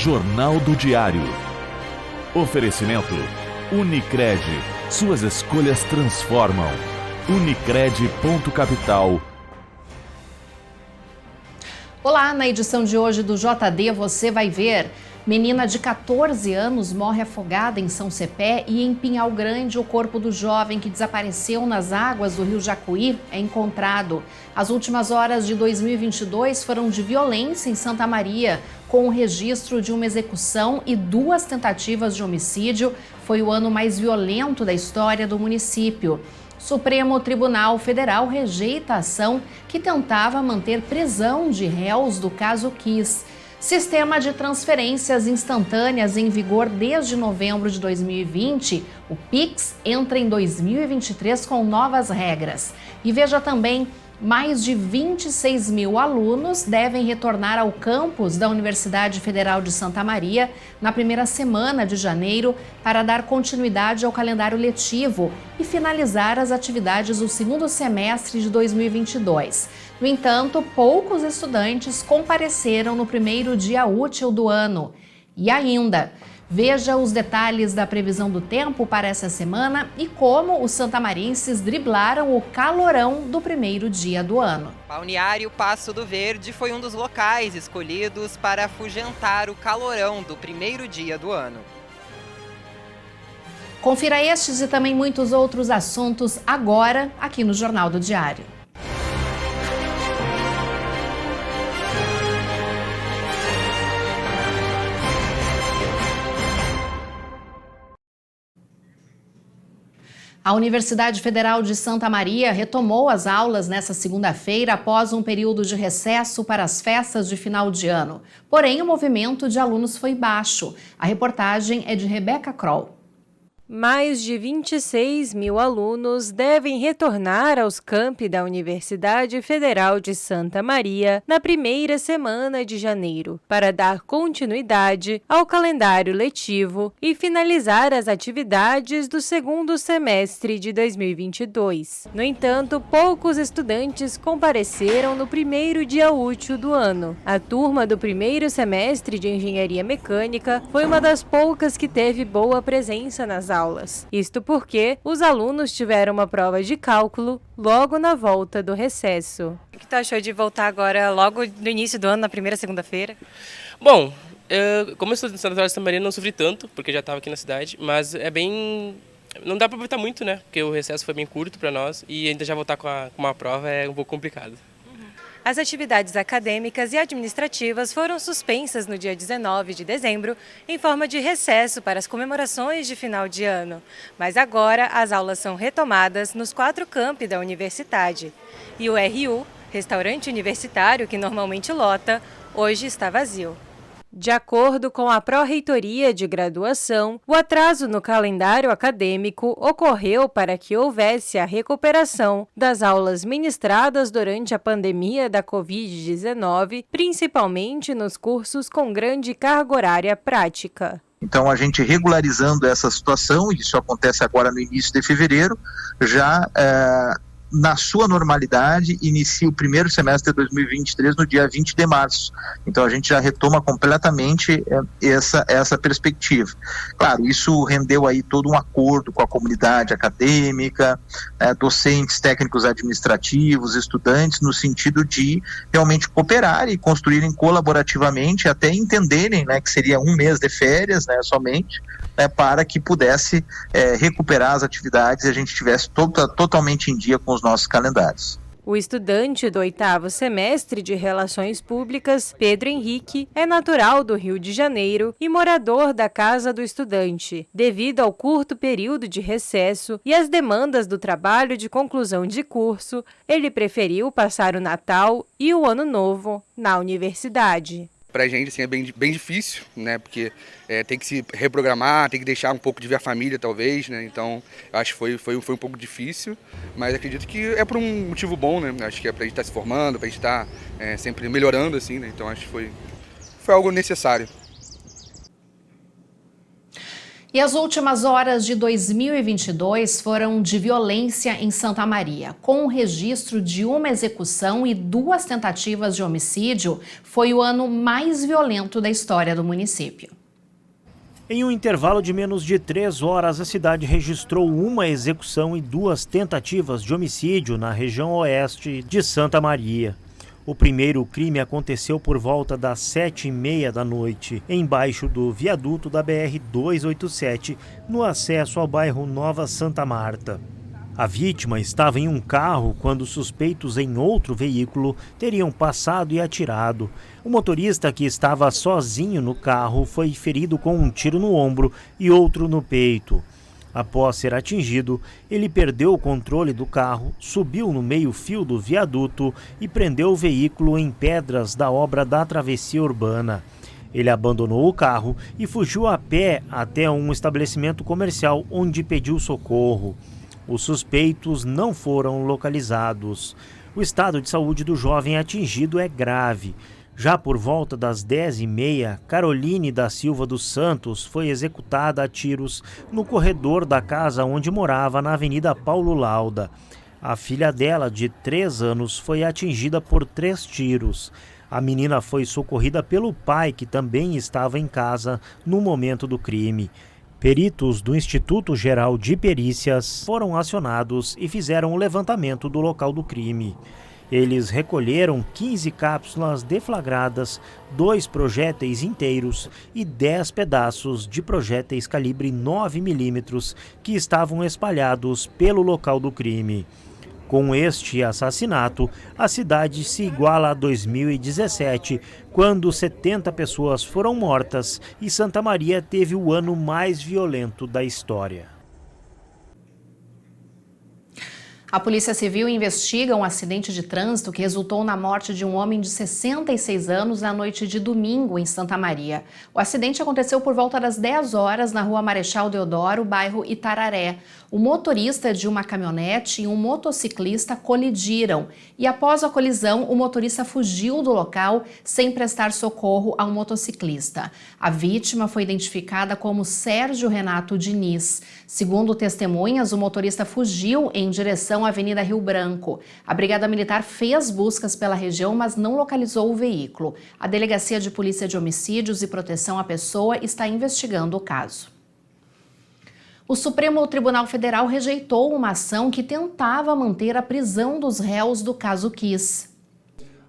Jornal do Diário. Oferecimento Unicred. Suas escolhas transformam. Unicred.capital. Olá, na edição de hoje do JD você vai ver: menina de 14 anos morre afogada em São Cepé e em Pinhal Grande o corpo do jovem que desapareceu nas águas do rio Jacuí é encontrado. As últimas horas de 2022 foram de violência em Santa Maria, com o registro de uma execução e 2 tentativas de homicídio. Foi o ano mais violento da história do município. Supremo Tribunal Federal rejeita a ação que tentava manter prisão de réus do caso Kiss. Sistema de transferências instantâneas em vigor desde novembro de 2020, o Pix entra em 2023 com novas regras. E veja também: mais de 26 mil alunos devem retornar ao campus da Universidade Federal de Santa Maria na primeira semana de janeiro para dar continuidade ao calendário letivo e finalizar as atividades do segundo semestre de 2022. No entanto, poucos estudantes compareceram no primeiro dia útil do ano. E ainda, veja os detalhes da previsão do tempo para essa semana e como os santamarenses driblaram o calorão do primeiro dia do ano. Balneário Passo do Verde foi um dos locais escolhidos para afugentar o calorão do primeiro dia do ano. Confira estes e também muitos outros assuntos agora aqui no Jornal do Diário. A Universidade Federal de Santa Maria retomou as aulas nesta segunda-feira após um período de recesso para as festas de final de ano. Porém, o movimento de alunos foi baixo. A reportagem é de Rebeca Kroll. Mais de 26 mil alunos devem retornar aos campi da Universidade Federal de Santa Maria na primeira semana de janeiro, para dar continuidade ao calendário letivo e finalizar as atividades do segundo semestre de 2022. No entanto, poucos estudantes compareceram no primeiro dia útil do ano. A turma do primeiro semestre de Engenharia Mecânica foi uma das poucas que teve boa presença nas aulas. Isto porque os alunos tiveram uma prova de cálculo logo na volta do recesso. O que tu achou de voltar agora logo no início do ano, na primeira segunda-feira? Bom, como eu estou em Santa Maria, não sofri tanto, porque já estava aqui na cidade, mas é bem... Não dá para aproveitar muito, né? Porque o recesso foi bem curto para nós e ainda já voltar com uma prova é um pouco complicado. As atividades acadêmicas e administrativas foram suspensas no dia 19 de dezembro, em forma de recesso para as comemorações de final de ano. Mas agora as aulas são retomadas nos 4 campi da universidade. E o RU, restaurante universitário que normalmente lota, hoje está vazio. De acordo com a Pró-Reitoria de Graduação, o atraso no calendário acadêmico ocorreu para que houvesse a recuperação das aulas ministradas durante a pandemia da Covid-19, principalmente nos cursos com grande carga horária prática. Então, a gente regularizando essa situação, e isso acontece agora no início de fevereiro, já na sua normalidade, inicia o primeiro semestre de 2023 no dia 20 de março. Então a gente já retoma completamente essa perspectiva. Claro, isso rendeu aí todo um acordo com a comunidade acadêmica, docentes, técnicos administrativos, estudantes, no sentido de realmente cooperar e construírem colaborativamente, até entenderem, né, que seria um mês de férias, né, somente, para que pudesse recuperar as atividades e a gente estivesse totalmente em dia com os nossos calendários. O estudante do 8º semestre de Relações Públicas, Pedro Henrique, é natural do Rio de Janeiro e morador da Casa do Estudante. Devido ao curto período de recesso e às demandas do trabalho de conclusão de curso, ele preferiu passar o Natal e o Ano Novo na universidade. Pra gente assim, é bem difícil, né? Porque tem que se reprogramar, tem que deixar um pouco de ver a família, talvez, né? Então, acho que foi um pouco difícil, mas acredito que é por um motivo bom, né? Acho que é pra gente estar se formando, pra gente estar sempre melhorando, assim, né? Então, acho que foi algo necessário. E as últimas horas de 2022 foram de violência em Santa Maria. Com o registro de uma execução e 2 tentativas de homicídio, foi o ano mais violento da história do município. Em um intervalo de menos de 3 horas, a cidade registrou uma execução e 2 tentativas de homicídio na região oeste de Santa Maria. O primeiro crime aconteceu por volta das 7h30 da noite, embaixo do viaduto da BR-287, no acesso ao bairro Nova Santa Marta. A vítima estava em um carro quando suspeitos em outro veículo teriam passado e atirado. O motorista, que estava sozinho no carro, foi ferido com um tiro no ombro e outro no peito. Após ser atingido, ele perdeu o controle do carro, subiu no meio-fio do viaduto e prendeu o veículo em pedras da obra da travessia urbana. Ele abandonou o carro e fugiu a pé até um estabelecimento comercial onde pediu socorro. Os suspeitos não foram localizados. O estado de saúde do jovem atingido é grave. Já por volta das 10h30, Caroline da Silva dos Santos foi executada a tiros no corredor da casa onde morava na Avenida Paulo Lauda. A filha dela, de 3 anos, foi atingida por 3 tiros. A menina foi socorrida pelo pai, que também estava em casa no momento do crime. Peritos do Instituto Geral de Perícias foram acionados e fizeram o levantamento do local do crime. Eles recolheram 15 cápsulas deflagradas, 2 projéteis inteiros e 10 pedaços de projéteis calibre 9 mm que estavam espalhados pelo local do crime. Com este assassinato, a cidade se iguala a 2017, quando 70 pessoas foram mortas e Santa Maria teve o ano mais violento da história. A Polícia Civil investiga um acidente de trânsito que resultou na morte de um homem de 66 anos na noite de domingo em Santa Maria. O acidente aconteceu por volta das 10 horas na rua Marechal Deodoro, bairro Itararé. O motorista de uma caminhonete e um motociclista colidiram e, após a colisão, o motorista fugiu do local sem prestar socorro ao motociclista. A vítima foi identificada como Sérgio Renato Diniz. Segundo testemunhas, o motorista fugiu em direção à Avenida Rio Branco. A Brigada Militar fez buscas pela região, mas não localizou o veículo. A Delegacia de Polícia de Homicídios e Proteção à Pessoa está investigando o caso. O Supremo Tribunal Federal rejeitou uma ação que tentava manter a prisão dos réus do caso Kiss.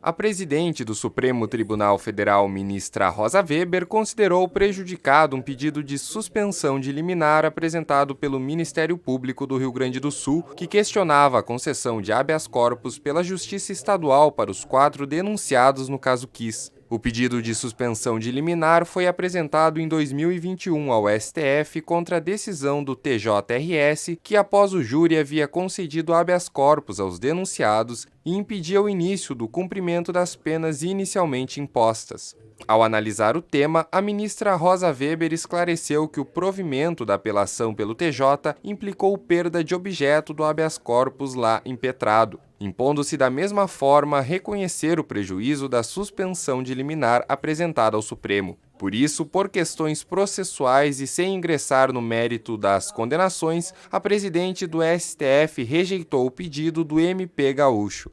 A presidente do Supremo Tribunal Federal, ministra Rosa Weber, considerou prejudicado um pedido de suspensão de liminar apresentado pelo Ministério Público do Rio Grande do Sul, que questionava a concessão de habeas corpus pela Justiça Estadual para os 4 denunciados no caso Kiss. O pedido de suspensão de liminar foi apresentado em 2021 ao STF contra a decisão do TJRS, que após o júri havia concedido habeas corpus aos denunciados e impedia o início do cumprimento das penas inicialmente impostas. Ao analisar o tema, a ministra Rosa Weber esclareceu que o provimento da apelação pelo TJ implicou perda de objeto do habeas corpus lá impetrado, impondo-se da mesma forma reconhecer o prejuízo da suspensão de liminar apresentada ao Supremo. Por isso, por questões processuais e sem ingressar no mérito das condenações, a presidente do STF rejeitou o pedido do MP gaúcho.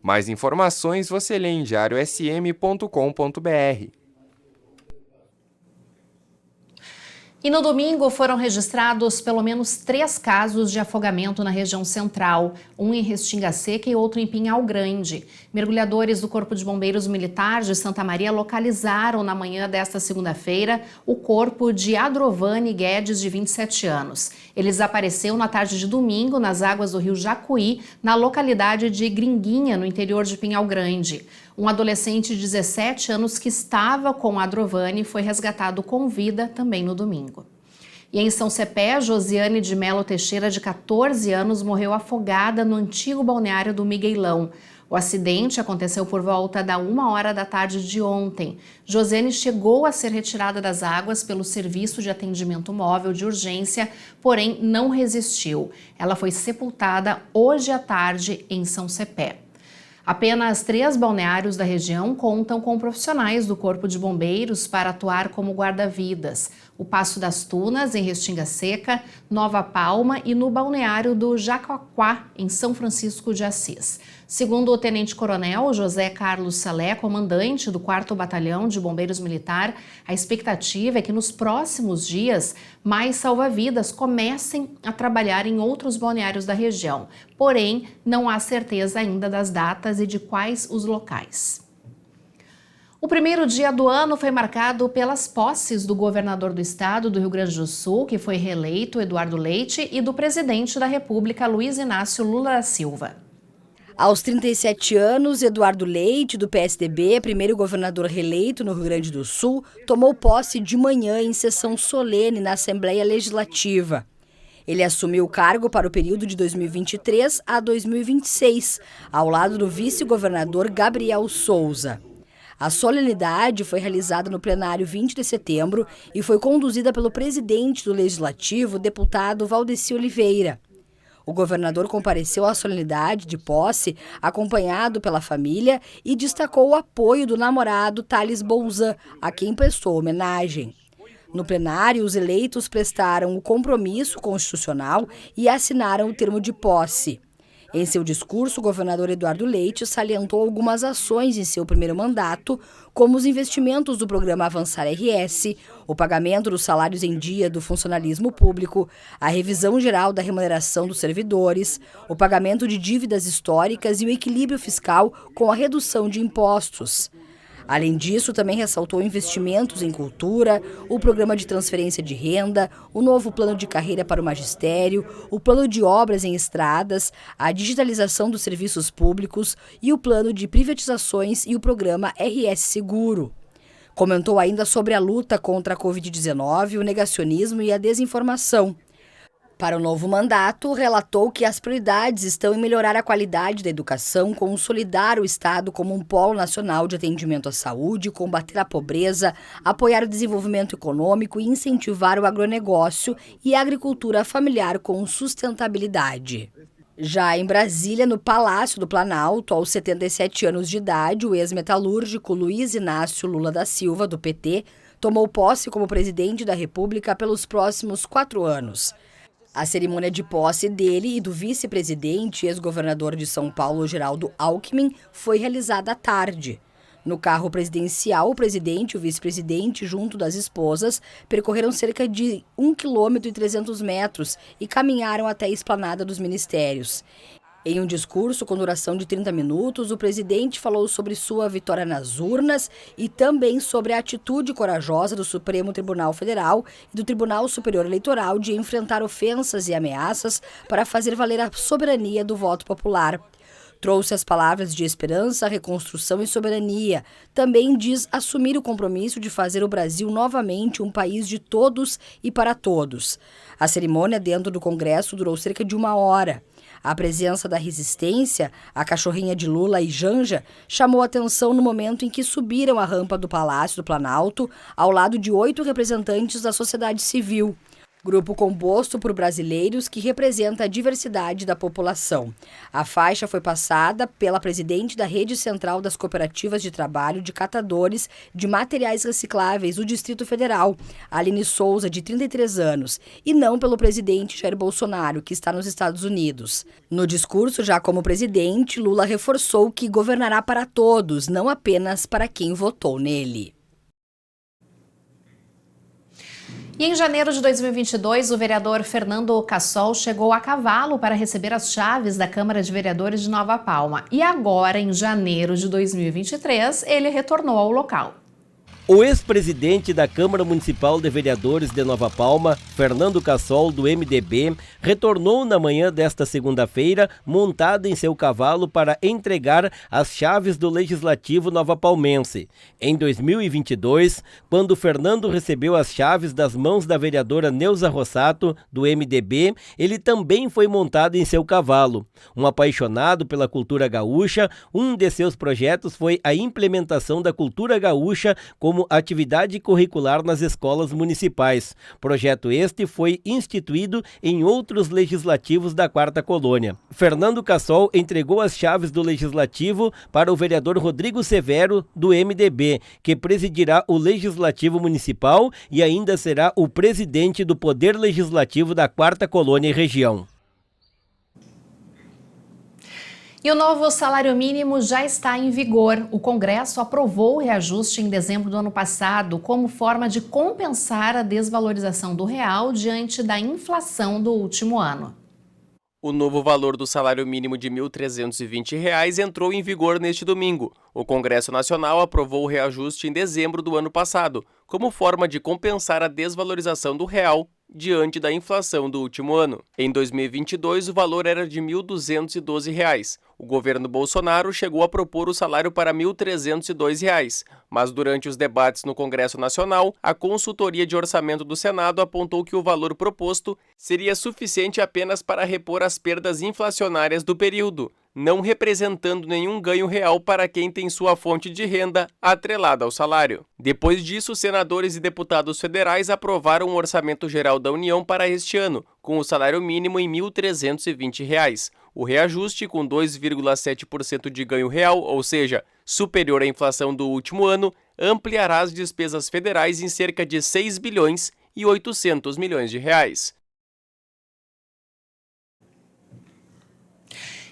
Mais informações você lê em diariosm.com.br. E no domingo foram registrados pelo menos 3 casos de afogamento na região central, um em Restinga Seca e outro em Pinhal Grande. Mergulhadores do Corpo de Bombeiros Militar de Santa Maria localizaram na manhã desta segunda-feira o corpo de Adrovane Guedes, de 27 anos. Ele desapareceu na tarde de domingo nas águas do rio Jacuí, na localidade de Gringuinha, no interior de Pinhal Grande. Um adolescente de 17 anos que estava com a Adrovane foi resgatado com vida também no domingo. E em São Cepé, Josiane de Melo Teixeira, de 14 anos, morreu afogada no antigo balneário do Miguelão. O acidente aconteceu por volta da 1h da tarde de ontem. Josiane chegou a ser retirada das águas pelo Serviço de Atendimento Móvel de Urgência, porém não resistiu. Ela foi sepultada hoje à tarde em São Cepé. Apenas 3 balneários da região contam com profissionais do Corpo de Bombeiros para atuar como guarda-vidas. o Passo das Tunas, em Restinga Seca, Nova Palma e no balneário do Jacaquá, em São Francisco de Assis. Segundo o tenente-coronel José Carlos Salé, comandante do 4º Batalhão de Bombeiros Militar, a expectativa é que nos próximos dias mais salva-vidas comecem a trabalhar em outros balneários da região. Porém, não há certeza ainda das datas e de quais os locais. O primeiro dia do ano foi marcado pelas posses do governador do estado do Rio Grande do Sul, que foi reeleito, Eduardo Leite, e do presidente da República, Luiz Inácio Lula da Silva. Aos 37 anos, Eduardo Leite, do PSDB, primeiro governador reeleito no Rio Grande do Sul, tomou posse de manhã em sessão solene na Assembleia Legislativa. Ele assumiu o cargo para o período de 2023 a 2026, ao lado do vice-governador Gabriel Souza. A solenidade foi realizada no plenário 20 de setembro e foi conduzida pelo presidente do Legislativo, deputado Valdeci Oliveira. O governador compareceu à solenidade de posse, acompanhado pela família, e destacou o apoio do namorado Thales Bolzan, a quem prestou homenagem. No plenário, os eleitos prestaram o compromisso constitucional e assinaram o termo de posse. Em seu discurso, o governador Eduardo Leite salientou algumas ações em seu primeiro mandato, como os investimentos do programa Avançar RS, o pagamento dos salários em dia do funcionalismo público, a revisão geral da remuneração dos servidores, o pagamento de dívidas históricas e o equilíbrio fiscal com a redução de impostos. Além disso, também ressaltou investimentos em cultura, o programa de transferência de renda, o novo plano de carreira para o magistério, o plano de obras em estradas, a digitalização dos serviços públicos e o plano de privatizações e o programa RS Seguro. Comentou ainda sobre a luta contra a Covid-19, o negacionismo e a desinformação. Para o novo mandato, relatou que as prioridades estão em melhorar a qualidade da educação, consolidar o Estado como um polo nacional de atendimento à saúde, combater a pobreza, apoiar o desenvolvimento econômico e incentivar o agronegócio e a agricultura familiar com sustentabilidade. Já em Brasília, no Palácio do Planalto, aos 77 anos de idade, o ex-metalúrgico Luiz Inácio Lula da Silva, do PT, tomou posse como presidente da República pelos próximos 4 anos. A cerimônia de posse dele e do vice-presidente e ex-governador de São Paulo, Geraldo Alckmin, foi realizada à tarde. No carro presidencial, o presidente e o vice-presidente, junto das esposas, percorreram cerca de 1,3 km e caminharam até a esplanada dos ministérios. Em um discurso com duração de 30 minutos, o presidente falou sobre sua vitória nas urnas e também sobre a atitude corajosa do Supremo Tribunal Federal e do Tribunal Superior Eleitoral de enfrentar ofensas e ameaças para fazer valer a soberania do voto popular. Trouxe as palavras de esperança, reconstrução e soberania. Também diz assumir o compromisso de fazer o Brasil novamente um país de todos e para todos. A cerimônia dentro do Congresso durou cerca de 1 hora. A presença da Resistência, a cachorrinha de Lula e Janja, chamou atenção no momento em que subiram a rampa do Palácio do Planalto, ao lado de 8 representantes da sociedade civil. Grupo composto por brasileiros que representa a diversidade da população. A faixa foi passada pela presidente da Rede Central das Cooperativas de Trabalho de Catadores de Materiais Recicláveis do Distrito Federal, Aline Souza, de 33 anos, e não pelo presidente Jair Bolsonaro, que está nos Estados Unidos. No discurso, já como presidente, Lula reforçou que governará para todos, não apenas para quem votou nele. E em janeiro de 2022, o vereador Fernando Cassol chegou a cavalo para receber as chaves da Câmara de Vereadores de Nova Palma. E agora, em janeiro de 2023, ele retornou ao local. O ex-presidente da Câmara Municipal de Vereadores de Nova Palma, Fernando Cassol, do MDB, retornou na manhã desta segunda-feira, montado em seu cavalo para entregar as chaves do Legislativo novapalmense. Em 2022, quando Fernando recebeu as chaves das mãos da vereadora Neuza Rossato, do MDB, ele também foi montado em seu cavalo. Um apaixonado pela cultura gaúcha, um de seus projetos foi a implementação da cultura gaúcha como como atividade curricular nas escolas municipais. Projeto este foi instituído em outros legislativos da Quarta Colônia. Fernando Cassol entregou as chaves do legislativo para o vereador Rodrigo Severo, do MDB, que presidirá o legislativo municipal e ainda será o presidente do Poder Legislativo da Quarta Colônia e região. E o novo salário mínimo já está em vigor. O Congresso aprovou o reajuste em dezembro do ano passado como forma de compensar a desvalorização do real diante da inflação do último ano. O novo valor do salário mínimo de R$ 1.320 entrou em vigor neste domingo. O Congresso Nacional aprovou o reajuste em dezembro do ano passado, como forma de compensar a desvalorização do real diante da inflação do último ano. Em 2022, o valor era de R$ 1.212. O governo Bolsonaro chegou a propor o salário para R$ 1.302, mas durante os debates no Congresso Nacional, a Consultoria de Orçamento do Senado apontou que o valor proposto seria suficiente apenas para repor as perdas inflacionárias do período, não representando nenhum ganho real para quem tem sua fonte de renda atrelada ao salário. Depois disso, senadores e deputados federais aprovaram o Orçamento Geral da União para este ano, com o salário mínimo em R$ 1.320. O reajuste, com 2,7% de ganho real, ou seja, superior à inflação do último ano, ampliará as despesas federais em cerca de 6 bilhões e 800 milhões de reais.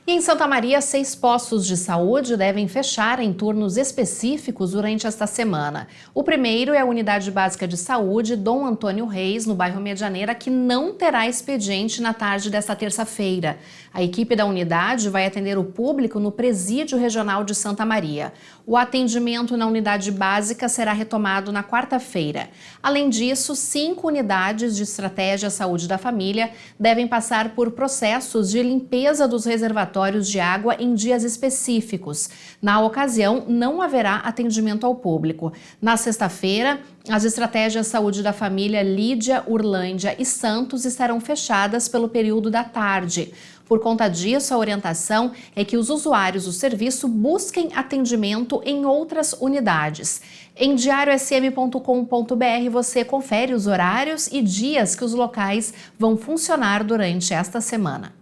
E em Santa Maria, 6 postos de saúde devem fechar em turnos específicos durante esta semana. O primeiro é a Unidade Básica de Saúde Dom Antônio Reis, no bairro Medianeira, que não terá expediente na tarde desta terça-feira. A equipe da unidade vai atender o público no Presídio Regional de Santa Maria. O atendimento na unidade básica será retomado na quarta-feira. Além disso, 5 unidades de Estratégia Saúde da Família devem passar por processos de limpeza dos reservatórios de água em dias específicos. Na ocasião, não haverá atendimento ao público. Na sexta-feira, as Estratégias Saúde da Família Lídia, Urlândia e Santos estarão fechadas pelo período da tarde. Por conta disso, a orientação é que os usuários do serviço busquem atendimento em outras unidades. Em diariosm.com.br você confere os horários e dias que os locais vão funcionar durante esta semana.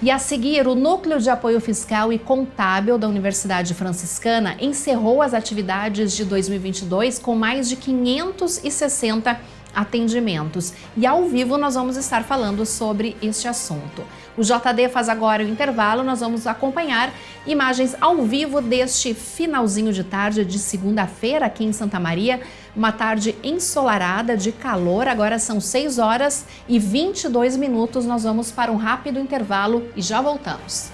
E a seguir, o Núcleo de Apoio Fiscal e Contábil da Universidade Franciscana encerrou as atividades de 2022 com mais de 560 atendimentos. E ao vivo nós vamos estar falando sobre este assunto. O JD faz agora o intervalo, nós vamos acompanhar imagens ao vivo deste finalzinho de tarde de segunda-feira aqui em Santa Maria. Uma tarde ensolarada de calor, agora são 6h22. Nós vamos para um rápido intervalo e já voltamos.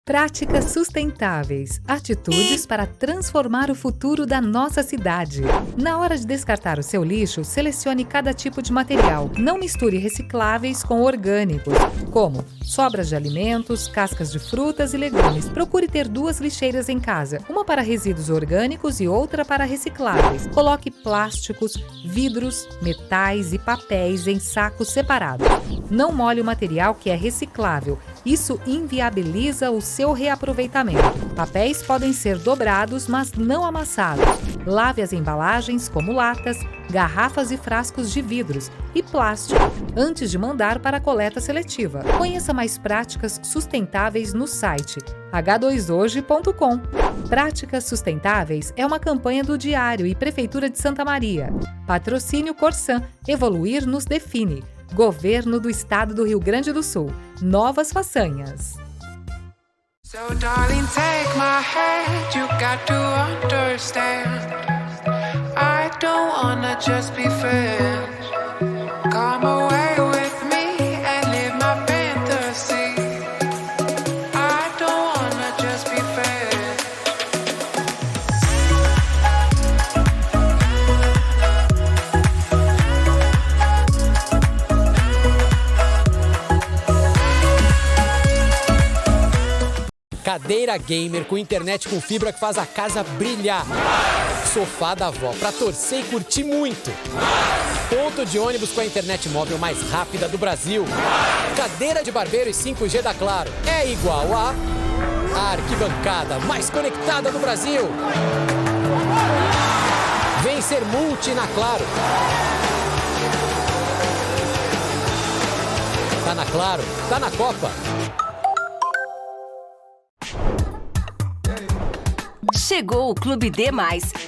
Práticas sustentáveis, atitudes para transformar o futuro da nossa cidade. Na hora de descartar o seu lixo, selecione cada tipo de material. Não misture recicláveis com orgânicos, como sobras de alimentos, cascas de frutas e legumes. Procure ter 2 lixeiras em casa, uma para resíduos orgânicos e outra para recicláveis. Coloque plásticos, vidros, metais e papéis em sacos separados. Não molhe o material que é reciclável. Isso inviabiliza o seu reaproveitamento. Papéis podem ser dobrados, mas não amassados. Lave as embalagens, como latas, garrafas e frascos de vidros e plástico, antes de mandar para a coleta seletiva. Conheça mais práticas sustentáveis no site h2hoje.com. Práticas Sustentáveis é uma campanha do Diário e Prefeitura de Santa Maria. Patrocínio Corsan. Evoluir nos define. Governo do Estado do Rio Grande do Sul. Novas façanhas. So darling, take my hand, you got to understand. I don't wanna just be friends. Come away with me and live my fantasy. I don't wanna just be friends. Cadeira gamer com internet com fibra que faz a casa brilhar. Sofá da avó pra torcer e curtir muito. Ponto de ônibus com a internet móvel mais rápida do Brasil. Cadeira de barbeiro e 5G da Claro. É igual a... A arquibancada mais conectada do Brasil. Vem ser multi na Claro. Tá na Claro, tá na Copa. Chegou o Clube D+,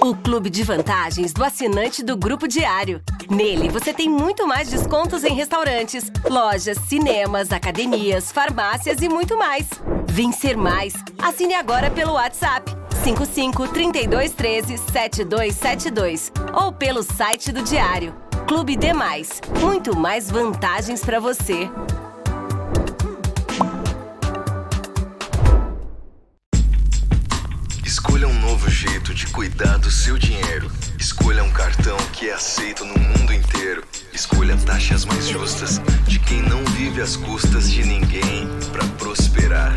o clube de vantagens do assinante do Grupo Diário. Nele, você tem muito mais descontos em restaurantes, lojas, cinemas, academias, farmácias e muito mais. Vencer mais. Assine agora pelo WhatsApp 55 32 13 7272 ou pelo site do Diário. Clube D+, muito mais vantagens para você. Escolha um novo jeito de cuidar do seu dinheiro. Escolha um cartão que é aceito no mundo inteiro. Escolha taxas mais justas de quem não vive às custas de ninguém para prosperar.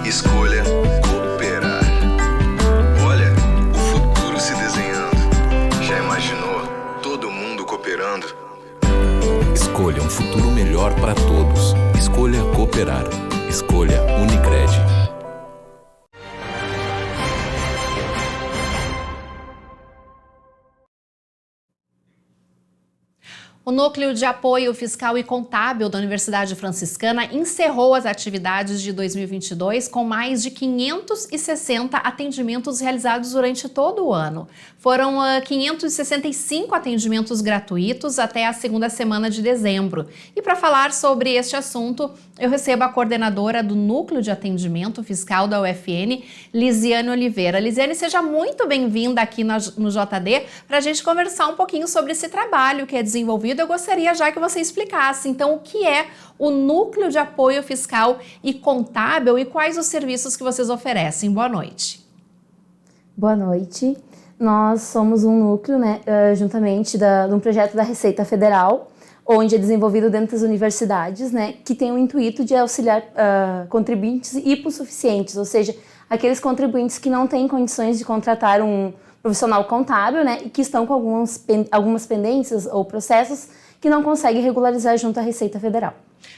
Escolha cooperar. Olha, o futuro se desenhando. Já imaginou todo mundo cooperando? Escolha um futuro melhor para todos. Escolha cooperar. Escolha Unicred. O Núcleo de Apoio Fiscal e Contábil da Universidade Franciscana encerrou as atividades de 2022 com mais de 560 atendimentos realizados durante todo o ano. Foram 565 atendimentos gratuitos até a segunda semana de dezembro. E para falar sobre este assunto, eu recebo a coordenadora do Núcleo de Atendimento Fiscal da UFN, Lisiane Oliveira. Lisiane, seja muito bem-vinda aqui no JD para a gente conversar um pouquinho sobre esse trabalho que é desenvolvido. Eu gostaria já que você explicasse, então, o que é o Núcleo de Apoio Fiscal e Contábil e quais os serviços que vocês oferecem. Boa noite. Boa noite. Nós somos um núcleo, juntamente de um projeto da Receita Federal, onde é desenvolvido dentro das universidades, que tem o intuito de auxiliar contribuintes hipossuficientes, ou seja, aqueles contribuintes que não têm condições de contratar um profissional contábil, e que estão com algumas pendências ou processos que não conseguem regularizar junto à Receita Federal.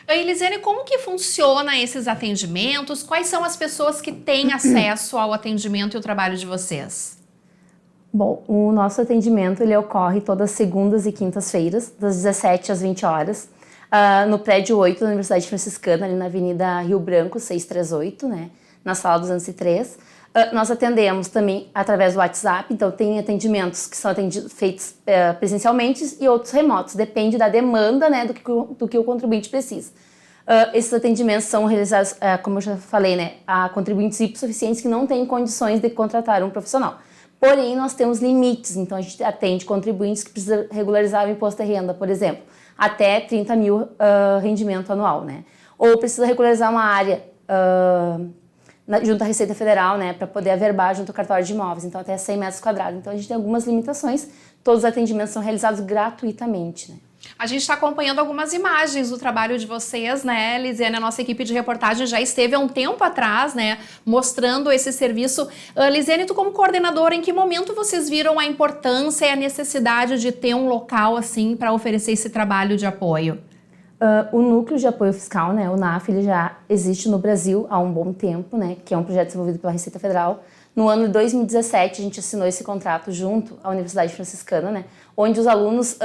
Elisene, como que funciona esses atendimentos? Quais são as pessoas que têm acesso ao atendimento e o trabalho de vocês? Bom, o nosso atendimento ele ocorre todas segundas e quintas-feiras, das 17 às 20 horas, no prédio 8 da Universidade Franciscana, ali na Avenida Rio Branco, 638, na sala 203. Nós atendemos também através do WhatsApp, então tem atendimentos que são feitos presencialmente e outros remotos, depende da demanda do que o contribuinte precisa. Esses atendimentos são realizados, como eu já falei, a contribuintes hipossuficientes que não têm condições de contratar um profissional. Porém, nós temos limites, então a gente atende contribuintes que precisam regularizar o imposto de renda, por exemplo, até 30 mil rendimento anual, ou precisa regularizar uma área junto à Receita Federal, para poder averbar junto ao cartório de imóveis, então até 100 metros quadrados. Então a gente tem algumas limitações, todos os atendimentos são realizados gratuitamente. A gente está acompanhando algumas imagens do trabalho de vocês, Lisiane, a nossa equipe de reportagem já esteve há um tempo atrás, mostrando esse serviço. Lisiane, tu como coordenadora, em que momento vocês viram a importância e a necessidade de ter um local assim para oferecer esse trabalho de apoio? O Núcleo de Apoio Fiscal, o NAF, ele já existe no Brasil há um bom tempo, que é um projeto desenvolvido pela Receita Federal. No ano de 2017, a gente assinou esse contrato junto à Universidade Franciscana, onde os alunos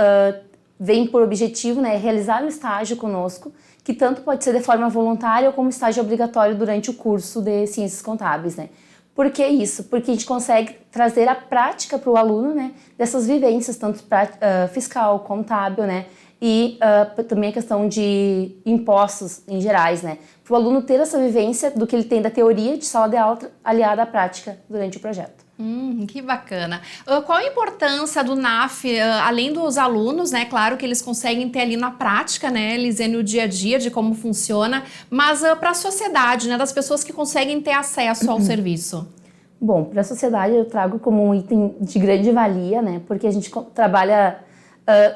vêm por objetivo realizar um estágio conosco, que tanto pode ser de forma voluntária ou como estágio obrigatório durante o curso de Ciências Contábeis. Por que isso? Porque a gente consegue trazer a prática para o aluno dessas vivências, tanto fiscal, contábil, e também a questão de impostos em gerais, para o aluno ter essa vivência do que ele tem da teoria de sala de aula aliada à prática durante o projeto. Que bacana. Qual a importância do NAF, além dos alunos, claro que eles conseguem ter ali na prática, Lisiane, o dia a dia de como funciona, mas para a sociedade, das pessoas que conseguem ter acesso ao serviço? Bom, para a sociedade eu trago como um item de grande valia, porque a gente trabalha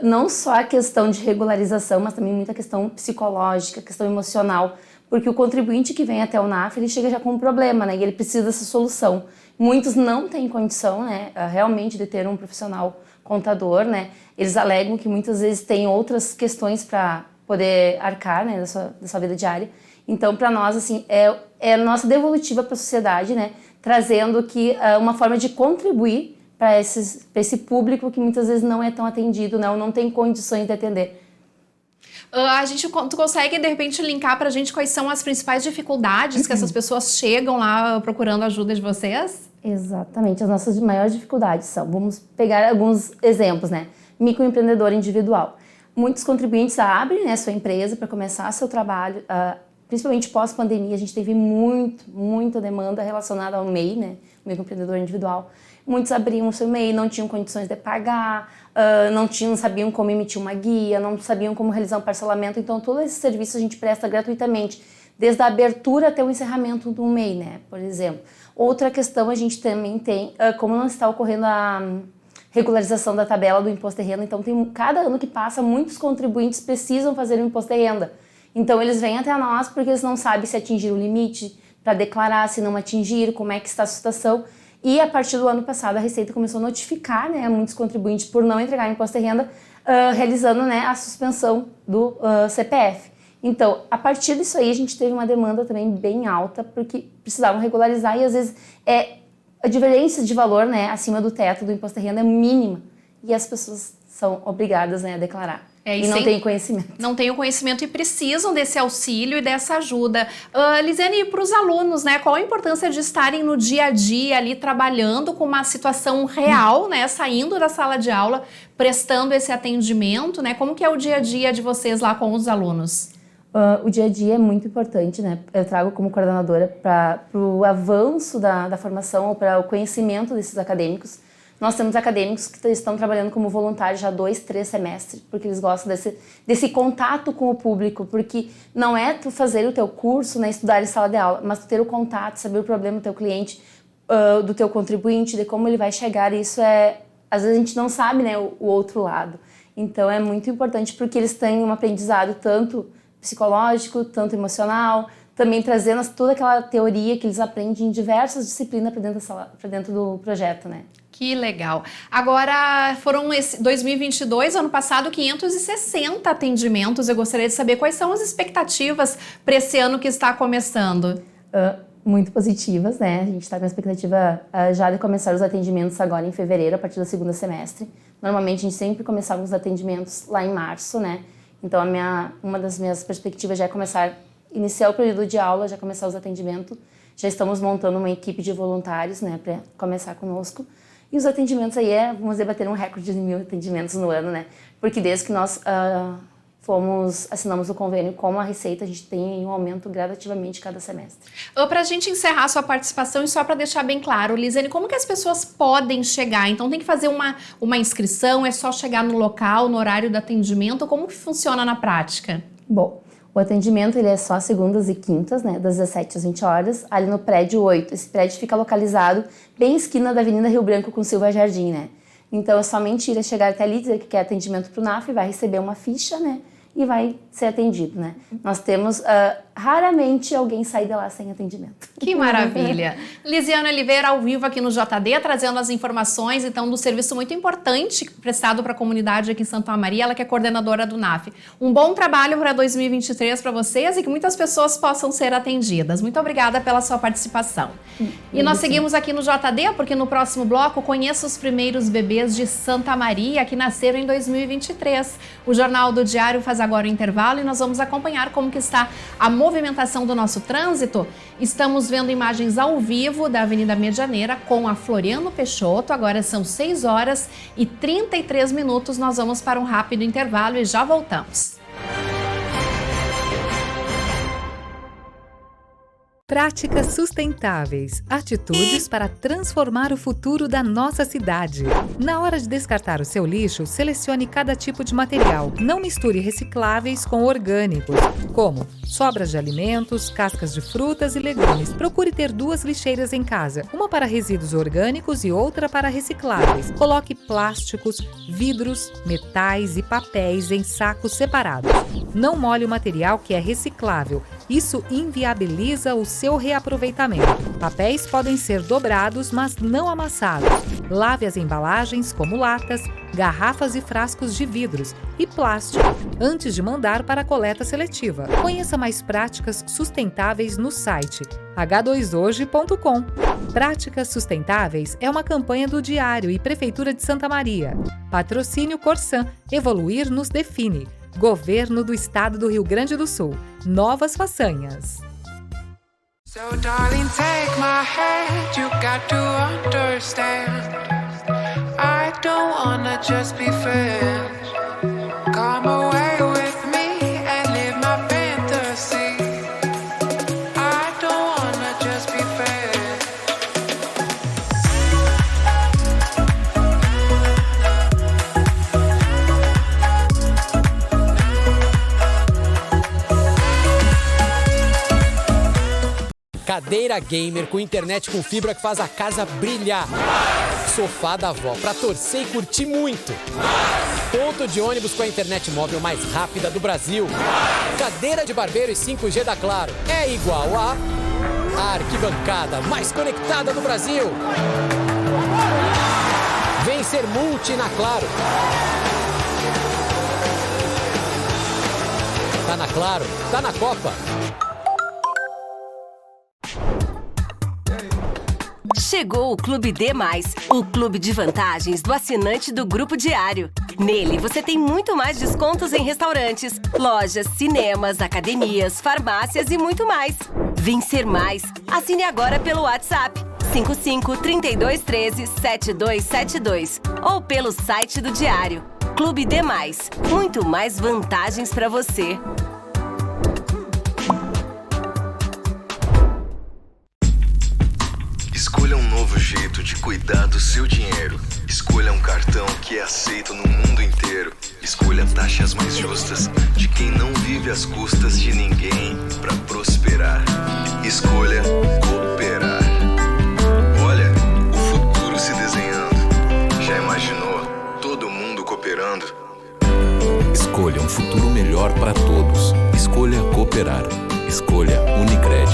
não só a questão de regularização, mas também muita questão psicológica, questão emocional, porque o contribuinte que vem até o NAF, ele chega já com um problema, e ele precisa dessa solução. Muitos não têm condição, realmente de ter um profissional contador, Eles alegam que muitas vezes tem outras questões para poder arcar, da sua vida diária. Então, para nós, assim, é a nossa devolutiva para a sociedade, né? Trazendo que uma forma de contribuir para esse público que muitas vezes não é tão atendido, não tem condições de atender. Tu consegue, de repente, linkar pra gente quais são as principais dificuldades que essas pessoas chegam lá procurando ajuda de vocês? Exatamente, as nossas maiores dificuldades vamos pegar alguns exemplos, né? Microempreendedor individual. Muitos contribuintes abrem, né, sua empresa para começar seu trabalho, principalmente pós-pandemia, a gente teve muita demanda relacionada ao MEI, né, o microempreendedor individual. Muitos abriam o seu MEI, não tinham condições de pagar, não sabiam como emitir uma guia, não sabiam como realizar um parcelamento. Então, todo esse serviço a gente presta gratuitamente, desde a abertura até o encerramento do MEI, né, por exemplo. Outra questão, a gente também tem, como não está ocorrendo a regularização da tabela do imposto de renda, então cada ano que passa, muitos contribuintes precisam fazer o imposto de renda. Então, eles vêm até nós porque eles não sabem se atingir o limite para declarar, se não atingir, como é que está a situação. E a partir do ano passado, a Receita começou a notificar, né, muitos contribuintes por não entregar imposto de renda, realizando, né, a suspensão do CPF. Então, a partir disso aí, a gente teve uma demanda também bem alta, porque precisavam regularizar e às vezes a diferença de valor, né, acima do teto do imposto de renda é mínima e as pessoas são obrigadas, né, a declarar. E não têm conhecimento. Não têm o conhecimento e precisam desse auxílio e dessa ajuda. Lisiane, para os alunos, né, qual a importância de estarem no dia a dia ali trabalhando com uma situação real, né, saindo da sala de aula, prestando esse atendimento, né? Como que é o dia a dia de vocês lá com os alunos? O dia a dia é muito importante, né? Eu trago como coordenadora para o avanço da formação ou para o conhecimento desses acadêmicos. Nós temos acadêmicos que estão trabalhando como voluntários já 2, 3 semestres, porque eles gostam desse contato com o público, porque não é tu fazer o teu curso, né, estudar em sala de aula, mas tu ter o contato, saber o problema do teu cliente, do teu contribuinte, de como ele vai chegar. Isso às vezes a gente não sabe, né, o outro lado. Então é muito importante porque eles têm um aprendizado tanto psicológico, tanto emocional, também trazendo toda aquela teoria que eles aprendem em diversas disciplinas para dentro do projeto, né? Que legal. Agora, foram 2022, ano passado, 560 atendimentos. Eu gostaria de saber quais são as expectativas para esse ano que está começando. Muito positivas, né? A gente está com a expectativa já de começar os atendimentos agora em fevereiro, a partir do segundo semestre. Normalmente, a gente sempre começava os atendimentos lá em março, né? Então, uma das minhas perspectivas já é iniciar o período de aula, já começar os atendimentos. Já estamos montando uma equipe de voluntários, né, para começar conosco. E os atendimentos aí vamos debater um recorde de 1.000 atendimentos no ano, né? Porque desde que nós assinamos o convênio com a Receita, a gente tem um aumento gradativamente cada semestre. Para a gente encerrar a sua participação e só para deixar bem claro, Lisiane, como que as pessoas podem chegar? Então tem que fazer uma inscrição, é só chegar no local, no horário do atendimento? Como que funciona na prática? Bom, o atendimento ele é só segundas e quintas, né, das 17 às 20 horas, ali no prédio 8. Esse prédio fica localizado bem esquina da Avenida Rio Branco com Silva Jardim, né? Então é somente chegar até ali, dizer que quer atendimento para o NAF, vai receber uma ficha, né? E vai ser atendido, né? Nós temos, raramente alguém sai de lá sem atendimento. Que maravilha! Lisiane Oliveira, ao vivo aqui no JD, trazendo as informações, então, do serviço muito importante prestado para a comunidade aqui em Santa Maria, ela que é coordenadora do NAF. Um bom trabalho para 2023 para vocês e que muitas pessoas possam ser atendidas. Muito obrigada pela sua participação. E nós seguimos aqui no JD, porque no próximo bloco, conheça os primeiros bebês de Santa Maria que nasceram em 2023. O Jornal do Diário faz agora o intervalo e nós vamos acompanhar como que está a movimentação do nosso trânsito. Estamos vendo imagens ao vivo da Avenida Medianeira com a Floriano Peixoto. Agora são 6 horas e 33 minutos. Nós vamos para um rápido intervalo e já voltamos. Práticas sustentáveis, atitudes para transformar o futuro da nossa cidade. Na hora de descartar o seu lixo, selecione cada tipo de material. Não misture recicláveis com orgânicos, como sobras de alimentos, cascas de frutas e legumes. Procure ter 2 lixeiras em casa, uma para resíduos orgânicos e outra para recicláveis. Coloque plásticos, vidros, metais e papéis em sacos separados. Não molhe o material que é reciclável. Isso inviabiliza o seu reaproveitamento. Papéis podem ser dobrados, mas não amassados. Lave as embalagens, como latas, garrafas e frascos de vidros e plástico, antes de mandar para a coleta seletiva. Conheça mais práticas sustentáveis no site h2hoje.com. Práticas Sustentáveis é uma campanha do Diário e Prefeitura de Santa Maria. Patrocínio Corsan, Evoluir nos define. Governo do Estado do Rio Grande do Sul. Novas façanhas. So darling, take my hand, you got to understand. I don't wanna just be friends. Come away with me and live my fantasy. I don't wanna just be friends. Cadeira gamer com internet com fibra que faz a casa brilhar. Sofá da avó pra torcer e curtir muito. Ponto de ônibus com a internet móvel mais rápida do Brasil. Cadeira de barbeiro e 5G da Claro é igual a arquibancada mais conectada do Brasil. Vem ser multi na Claro. Tá na Claro, tá na Copa. Chegou o Clube D+, o clube de vantagens do assinante do Grupo Diário. Nele, você tem muito mais descontos em restaurantes, lojas, cinemas, academias, farmácias e muito mais. Vem ser mais. Assine agora pelo WhatsApp 55 32 13 7272 ou pelo site do Diário. Clube D+, muito mais vantagens para você. Escolha um novo jeito de cuidar do seu dinheiro. Escolha um cartão que é aceito no mundo inteiro. Escolha taxas mais justas de quem não vive às custas de ninguém para prosperar. Escolha cooperar. Olha, o futuro se desenhando. Já imaginou todo mundo cooperando? Escolha um futuro melhor para todos. Escolha cooperar. Escolha Unicred.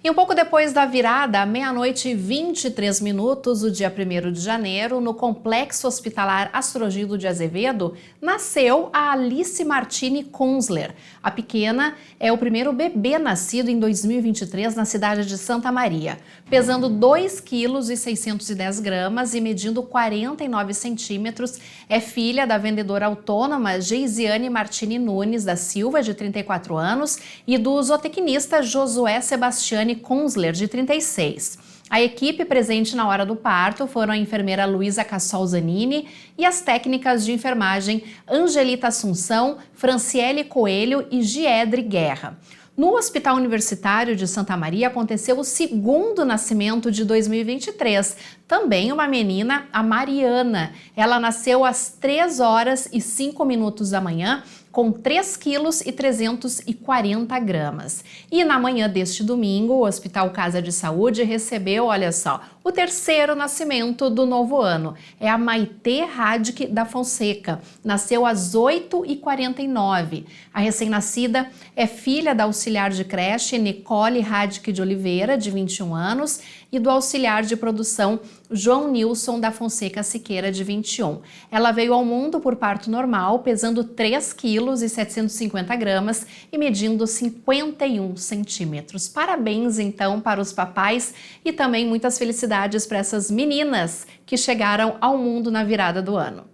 E um pouco depois da virada, meia-noite e 23 minutos, do dia 1º de janeiro, no Complexo Hospitalar Astrogildo de Azevedo, nasceu a Alice Martini Kunzler. A pequena é o primeiro bebê nascido em 2023 na cidade de Santa Maria. Pesando 2,610 kg e medindo 49 centímetros, é filha da vendedora autônoma Geisiane Martini Nunes da Silva, de 34 anos, e do zootecnista Josué Sebastiani Kunzler, de 36. A equipe presente na hora do parto foram a enfermeira Luísa Cassol Zanini e as técnicas de enfermagem Angelita Assunção, Franciele Coelho e Giedre Guerra. No Hospital Universitário de Santa Maria aconteceu o segundo nascimento de 2023, também uma menina, a Mariana. Ela nasceu às 3 horas e 5 minutos da manhã, com 3,340 kg. E na manhã deste domingo, o Hospital Casa de Saúde recebeu, olha só, o terceiro nascimento do novo ano. É a Maitê Radic da Fonseca. Nasceu às 8h49. A recém-nascida é filha da auxiliar de creche Nicole Radic de Oliveira, de 21 anos, e do auxiliar de produção João Nilson da Fonseca Siqueira, de 21. Ela veio ao mundo por parto normal, pesando 3,750 kg e medindo 51 centímetros. Parabéns, então, para os papais e também muitas felicidades para essas meninas que chegaram ao mundo na virada do ano.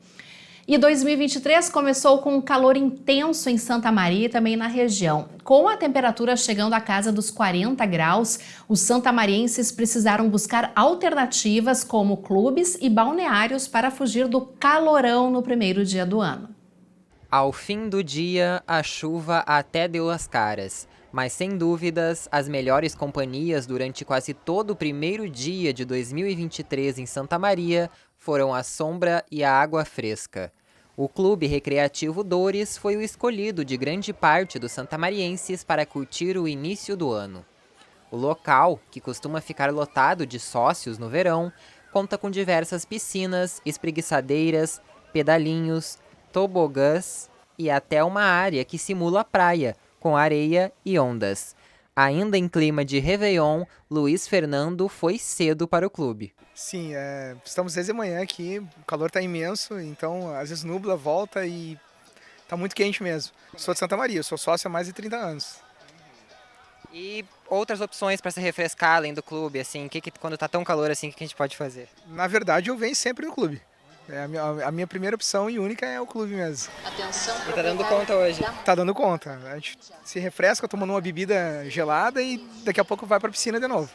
E 2023 começou com um calor intenso em Santa Maria e também na região. Com a temperatura chegando à casa dos 40 graus, os santamarienses precisaram buscar alternativas como clubes e balneários para fugir do calorão no primeiro dia do ano. Ao fim do dia, a chuva até deu as caras. Mas sem dúvidas, as melhores companhias durante quase todo o primeiro dia de 2023 em Santa Maria foram a sombra e a água fresca. O Clube Recreativo Dores foi o escolhido de grande parte dos santamarienses para curtir o início do ano. O local, que costuma ficar lotado de sócios no verão, conta com diversas piscinas, espreguiçadeiras, pedalinhos, tobogãs e até uma área que simula praia, com areia e ondas. Ainda em clima de Réveillon, Luiz Fernando foi cedo para o clube. Sim, estamos desde amanhã aqui, o calor está imenso, então às vezes nubla, volta e está muito quente mesmo. Sou de Santa Maria, sou sócio há mais de 30 anos. E outras opções para se refrescar além do clube, assim, quando está tão calor assim, o que a gente pode fazer? Na verdade, eu venho sempre no clube. A minha primeira opção e única é o clube mesmo. Atenção, tá dando conta hoje? Tá dando conta. A gente se refresca tomando uma bebida gelada e daqui a pouco vai para a piscina de novo.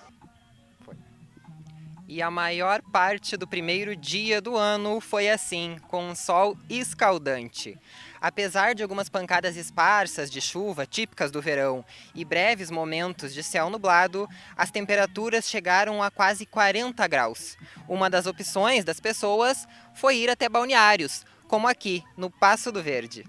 E a maior parte do primeiro dia do ano foi assim, com um sol escaldante. Apesar de algumas pancadas esparsas de chuva típicas do verão e breves momentos de céu nublado, as temperaturas chegaram a quase 40 graus. Uma das opções das pessoas foi ir até balneários, como aqui, no Passo do Verde.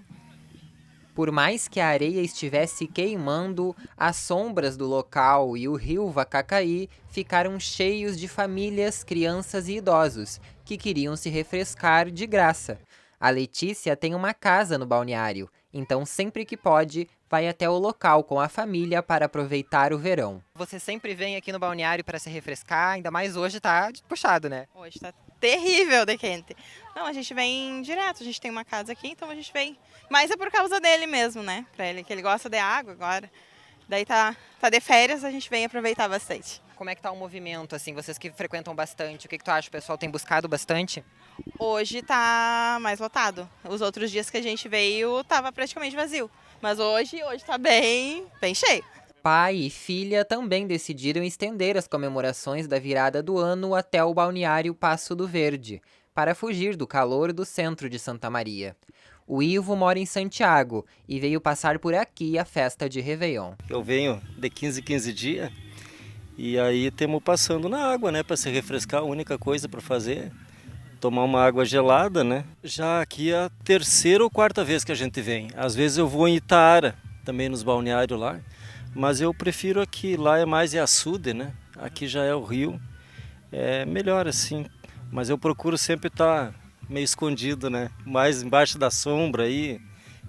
Por mais que a areia estivesse queimando, as sombras do local e o rio Vacacaí ficaram cheios de famílias, crianças e idosos que queriam se refrescar de graça. A Letícia tem uma casa no balneário, então sempre que pode, vai até o local com a família para aproveitar o verão. Você sempre vem aqui no balneário para se refrescar, ainda mais hoje tá puxado, né? Hoje tá terrível de quente. Não, a gente vem direto, a gente tem uma casa aqui, então a gente vem. Mas é por causa dele mesmo, né? Pra ele, que ele gosta de água agora. Daí tá de férias, a gente vem aproveitar bastante. Como é que tá o movimento, assim, vocês que frequentam bastante, o que tu acha? O pessoal tem buscado bastante? Hoje tá mais lotado. Os outros dias que a gente veio, tava praticamente vazio. Mas hoje tá bem cheio. Pai e filha também decidiram estender as comemorações da virada do ano até o balneário Passo do Verde, para fugir do calor do centro de Santa Maria. O Ivo mora em Santiago e veio passar por aqui a festa de Réveillon. Eu venho de 15 dias e aí temos passando na água, né, para se refrescar, a única coisa para fazer, tomar uma água gelada, né. Já aqui é a terceira ou quarta vez que a gente vem. Às vezes eu vou em Itaara, também nos balneários lá, mas eu prefiro aqui, lá é mais açude, né, aqui já é o rio, é melhor assim, mas eu procuro sempre estar meio escondido, né? Mais embaixo da sombra aí,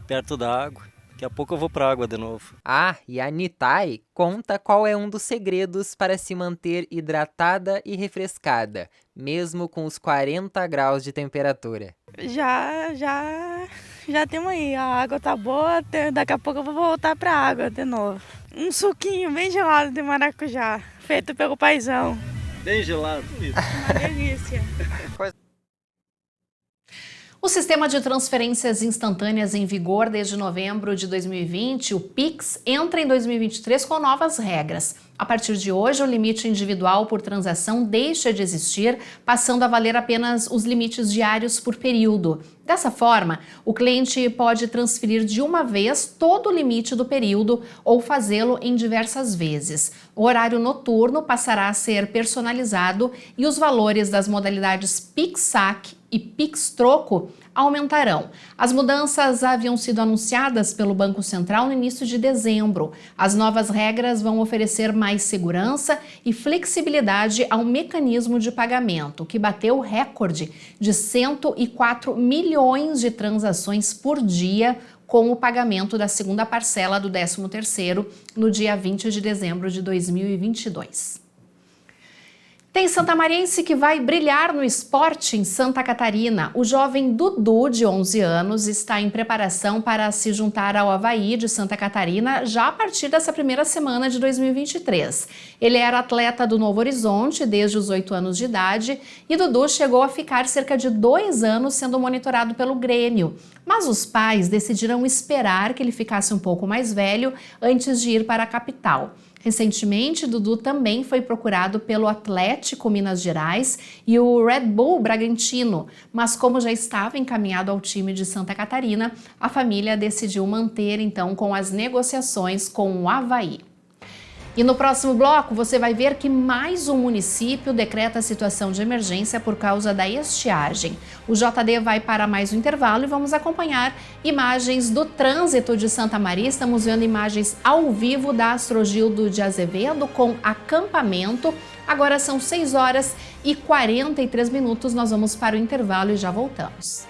perto da água. Daqui a pouco eu vou pra água de novo. Ah, e a Nitai conta qual é um dos segredos para se manter hidratada e refrescada, mesmo com os 40 graus de temperatura. Já temos aí. A água tá boa, daqui a pouco eu vou voltar pra água de novo. Um suquinho bem gelado de maracujá, feito pelo paizão. Bem gelado, isso. Uma delícia. O sistema de transferências instantâneas em vigor desde novembro de 2020, o Pix, entra em 2023 com novas regras. A partir de hoje, o limite individual por transação deixa de existir, passando a valer apenas os limites diários por período. Dessa forma, o cliente pode transferir de uma vez todo o limite do período ou fazê-lo em diversas vezes. O horário noturno passará a ser personalizado e os valores das modalidades Pix-Saque e Pix-Troco aumentarão. As mudanças haviam sido anunciadas pelo Banco Central no início de dezembro. As novas regras vão oferecer mais segurança e flexibilidade ao mecanismo de pagamento, que bateu o recorde de 104 milhões de transações por dia com o pagamento da segunda parcela do 13º no dia 20 de dezembro de 2022. Tem santamariense que vai brilhar no esporte em Santa Catarina. O jovem Dudu, de 11 anos, está em preparação para se juntar ao Avaí de Santa Catarina já a partir dessa primeira semana de 2023. Ele era atleta do Novo Horizonte desde os 8 anos de idade e Dudu chegou a ficar cerca de 2 anos sendo monitorado pelo Grêmio. Mas os pais decidiram esperar que ele ficasse um pouco mais velho antes de ir para a capital. Recentemente, Dudu também foi procurado pelo Atlético Minas Gerais e o Red Bull Bragantino, mas como já estava encaminhado ao time de Santa Catarina, a família decidiu manter então com as negociações com o Avaí. E no próximo bloco você vai ver que mais um município decreta a situação de emergência por causa da estiagem. O JD vai para mais um intervalo e vamos acompanhar imagens do trânsito de Santa Maria. Estamos vendo imagens ao vivo da Astrogildo de Azevedo com acampamento. Agora são 6h43. Nós vamos para o intervalo e já voltamos.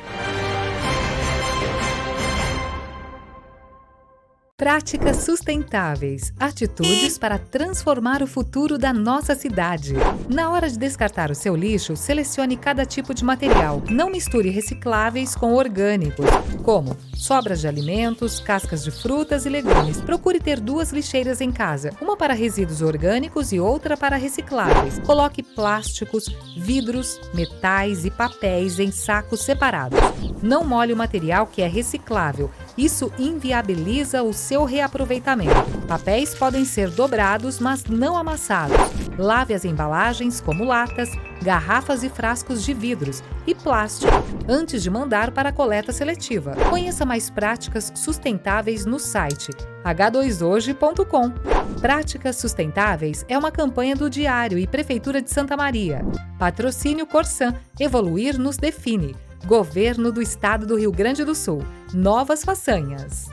Práticas sustentáveis. Atitudes para transformar o futuro da nossa cidade. Na hora de descartar o seu lixo, selecione cada tipo de material. Não misture recicláveis com orgânicos, como sobras de alimentos, cascas de frutas e legumes. Procure ter 2 lixeiras em casa, uma para resíduos orgânicos e outra para recicláveis. Coloque plásticos, vidros, metais e papéis em sacos separados. Não molhe o material que é reciclável. Isso inviabiliza o seu reaproveitamento. Papéis podem ser dobrados, mas não amassados. Lave as embalagens, como latas, garrafas e frascos de vidros e plástico, antes de mandar para a coleta seletiva. Conheça mais práticas sustentáveis no site h2hoje.com. Práticas Sustentáveis é uma campanha do Diário e Prefeitura de Santa Maria. Patrocínio Corsan. Evoluir nos define. Governo do Estado do Rio Grande do Sul. Novas façanhas.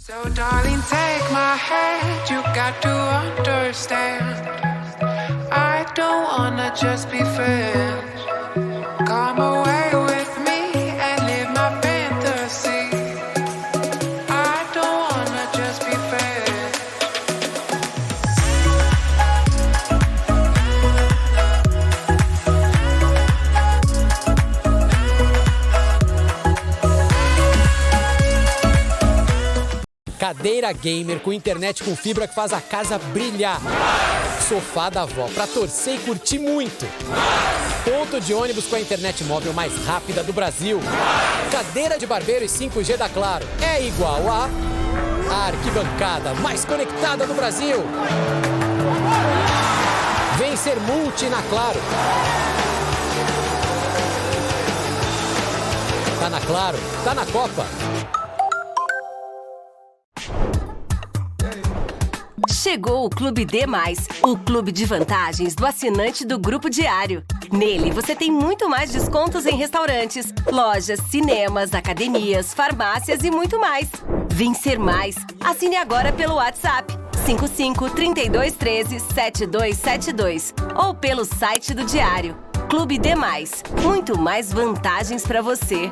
So darling, take my hand, you got to understand. I don't wanna just be friends. Come away with me and live my fantasy. I don't wanna just be friends. Cadeira gamer com internet com fibra que faz a casa brilhar. Sofá da avó pra torcer e curtir muito. Ponto de ônibus com a internet móvel mais rápida do Brasil. Cadeira de barbeiro e 5G da Claro é igual a arquibancada mais conectada do Brasil. Vem ser multi na Claro. Tá na Claro, tá na Copa. Chegou o Clube D+, o clube de vantagens do assinante do Grupo Diário. Nele, você tem muito mais descontos em restaurantes, lojas, cinemas, academias, farmácias e muito mais. Vem ser mais. Assine agora pelo WhatsApp 55 32 13 7272 ou pelo site do Diário. Clube D+, muito mais vantagens para você.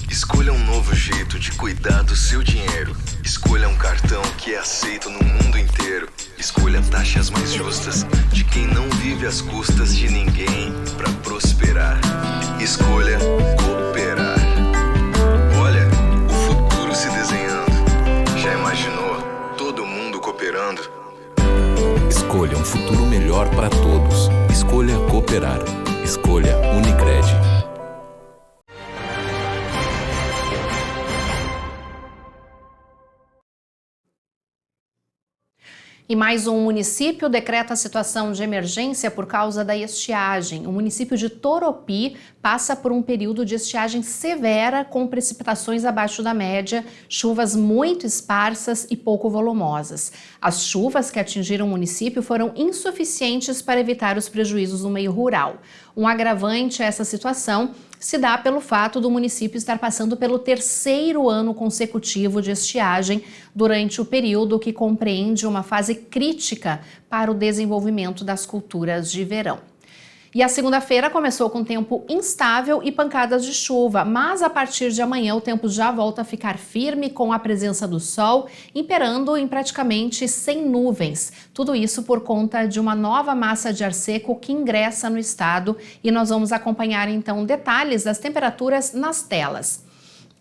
Escolha um novo jeito de cuidar do seu dinheiro. Escolha um cartão que é aceito no mundo inteiro. Escolha taxas mais justas de quem não vive às custas de ninguém para prosperar. Escolha cooperar. Olha, o futuro se desenhando. Já imaginou todo mundo cooperando? Escolha um futuro melhor para todos. Escolha cooperar. Escolha Unicred. E mais um município decreta a situação de emergência por causa da estiagem. O município de Toropi passa por um período de estiagem severa com precipitações abaixo da média, chuvas muito esparsas e pouco volumosas. As chuvas que atingiram o município foram insuficientes para evitar os prejuízos no meio rural. Um agravante a essa situação se dá pelo fato do município estar passando pelo 3º ano consecutivo de estiagem durante o período que compreende uma fase crítica para o desenvolvimento das culturas de verão. E a segunda-feira começou com tempo instável e pancadas de chuva, mas a partir de amanhã o tempo já volta a ficar firme com a presença do sol, imperando em praticamente sem nuvens. Tudo isso por conta de uma nova massa de ar seco que ingressa no estado e nós vamos acompanhar então detalhes das temperaturas nas telas.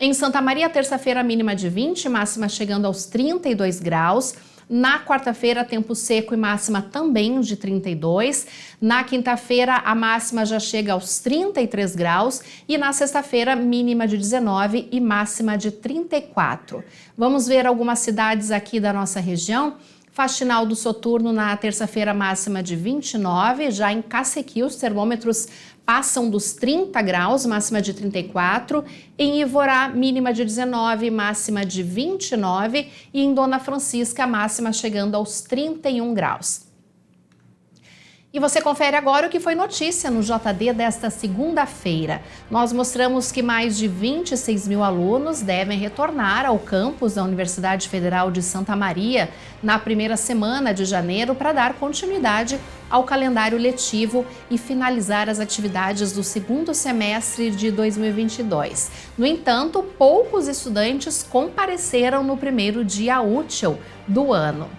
Em Santa Maria, terça-feira mínima de 20, máxima chegando aos 32 graus. Na quarta-feira, tempo seco e máxima também de 32. Na quinta-feira, a máxima já chega aos 33 graus. E na sexta-feira, mínima de 19 e máxima de 34. Vamos ver algumas cidades aqui da nossa região. Faxinal do Soturno, na terça-feira, máxima de 29. Já em Cacequi, os termômetros passam dos 30 graus, máxima de 34. Em Ivorá, mínima de 19, máxima de 29. E em Dona Francisca, máxima chegando aos 31 graus. E você confere agora o que foi notícia no JD desta segunda-feira. Nós mostramos que mais de 26 mil alunos devem retornar ao campus da Universidade Federal de Santa Maria na primeira semana de janeiro para dar continuidade ao calendário letivo e finalizar as atividades do segundo semestre de 2022. No entanto, poucos estudantes compareceram no primeiro dia útil do ano.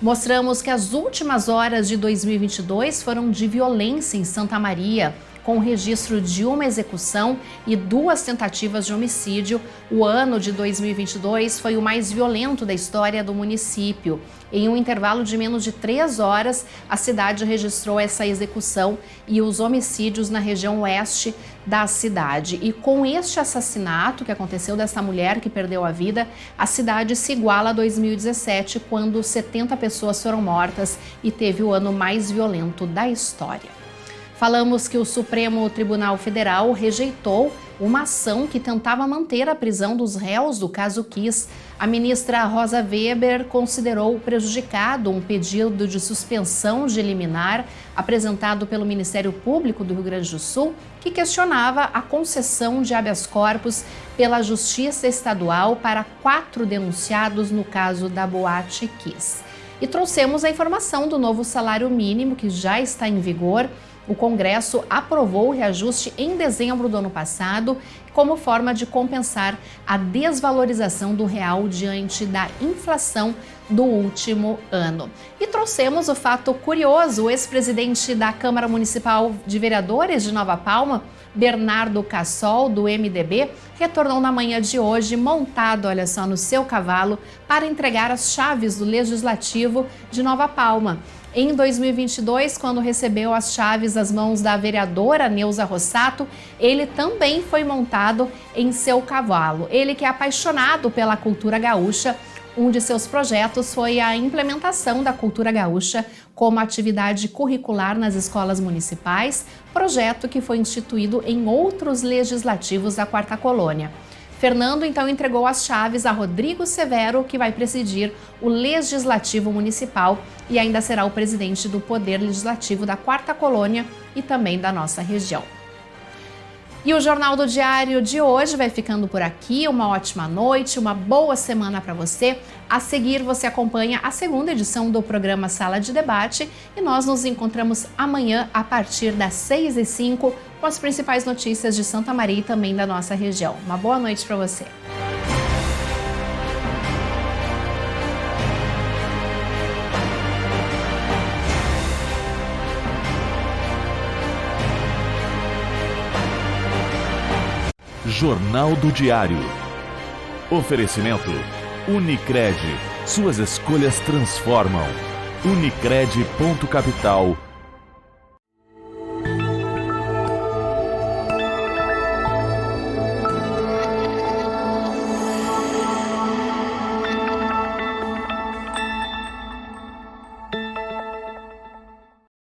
Mostramos que as últimas horas de 2022 foram de violência em Santa Maria, com registro de uma execução e 2 tentativas de homicídio. O ano de 2022 foi o mais violento da história do município. Em um intervalo de menos de 3 horas, a cidade registrou essa execução e os homicídios na região oeste da cidade. E com este assassinato que aconteceu dessa mulher que perdeu a vida, a cidade se iguala a 2017, quando 70 pessoas foram mortas e teve o ano mais violento da história. Falamos que o Supremo Tribunal Federal rejeitou uma ação que tentava manter a prisão dos réus do caso Kiss. A ministra Rosa Weber considerou prejudicado um pedido de suspensão de liminar apresentado pelo Ministério Público do Rio Grande do Sul, que questionava a concessão de habeas corpus pela Justiça Estadual para 4 denunciados no caso da Boate Kiss. E trouxemos a informação do novo salário mínimo que já está em vigor. O Congresso aprovou o reajuste em dezembro do ano passado como forma de compensar a desvalorização do real diante da inflação do último ano. E trouxemos o fato curioso: o ex-presidente da Câmara Municipal de Vereadores de Nova Palma, Bernardo Cassol, do MDB, retornou na manhã de hoje montado, olha só, no seu cavalo para entregar as chaves do Legislativo de Nova Palma. Em 2022, quando recebeu as chaves das mãos da vereadora Neuza Rossato, ele também foi montado em seu cavalo. Ele que é apaixonado pela cultura gaúcha. Um de seus projetos foi a implementação da cultura gaúcha como atividade curricular nas escolas municipais, projeto que foi instituído em outros legislativos da Quarta Colônia. Fernando então entregou as chaves a Rodrigo Severo, que vai presidir o Legislativo Municipal e ainda será o presidente do Poder Legislativo da Quarta Colônia e também da nossa região. E o Jornal do Diário de hoje vai ficando por aqui. Uma ótima noite, uma boa semana para você. A seguir, você acompanha a segunda edição do programa Sala de Debate e nós nos encontramos amanhã a partir das 6h05 com as principais notícias de Santa Maria e também da nossa região. Uma boa noite para você. Jornal do Diário. Oferecimento Unicred. Suas escolhas transformam. Unicred.capital